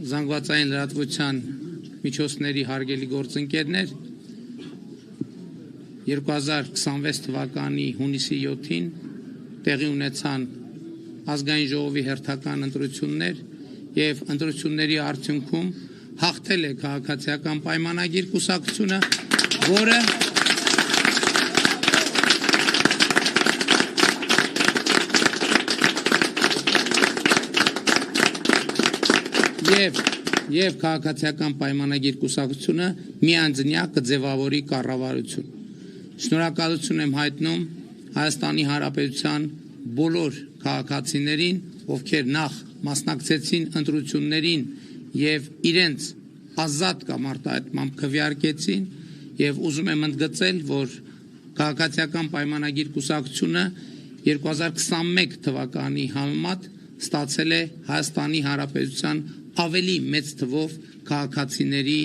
զանգվածային լրատվության միջոցների հարգելի գործընկերներ, 2026 թվականի հունիսի 7-ին տեղի ունեցան ազգային ժողովի հերթական ընտրություններ եւ ընտրությունների արդյունքում հաղթել է քաղաքացիական պայմանագիր կուսակցությունը, որը եւ քաղաքացիական պայմանագիր կուսակցությունը միանձնյա կձևավորի կառավարություն։ Շնորհակալություն եմ հայտնում Հայաստանի Հանրապետության բոլոր քաղաքացիներին, ովքեր նախ մասնակցեցին ընտրություններին եւ իրենց ազատ կամ արտահայտմամբ քվեարկեցին, եւ ուզում եմ ընդգծել, որ քաղաքացիական պայմանագիր կուսակցությունը 2021 թվականի համեմատ ստացել է Հայաստանի Հանրապետության ավելի մեծ թվով քաղաքացիների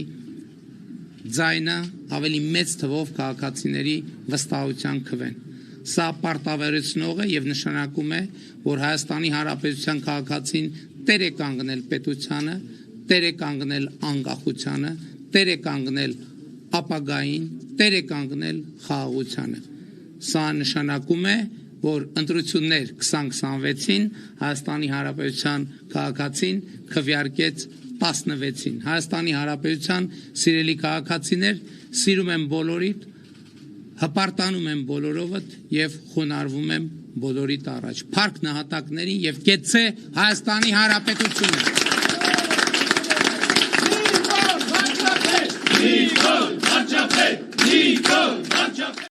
ձայնը, ավելի մեծ թվով քաղաքացիների վստահության քվեն։ Սա պարտավորեցնող է եւ նշանակում է, որ Հայաստանի Հանրապետության քաղաքացին տեր է կանգնել պետությանը, տեր է կանգնել անկախությանը, տեր է կանգնել ապագային, տեր է կանգնել խաղաղությանը։ Սա նշանակում է, որ ընտրություններ 2026-ին Հայաստանի Հանրապետության քաղաքացին քվեարկեց 16-ին։ Հայաստանի Հանրապետության սիրելի քաղաքացիներ, սիրում եմ բոլորիդ, հպարտանում եմ բոլորովդ եւ խոնարհվում եմ բոլորիդ առաջ։ Փառք նահատակներին եւ կեցցե Հայաստանի Հանրապետությունը։ Նիկոլ Վարչապետ, Նիկոլ Վարչապետ, Նիկոլ Վարչապետ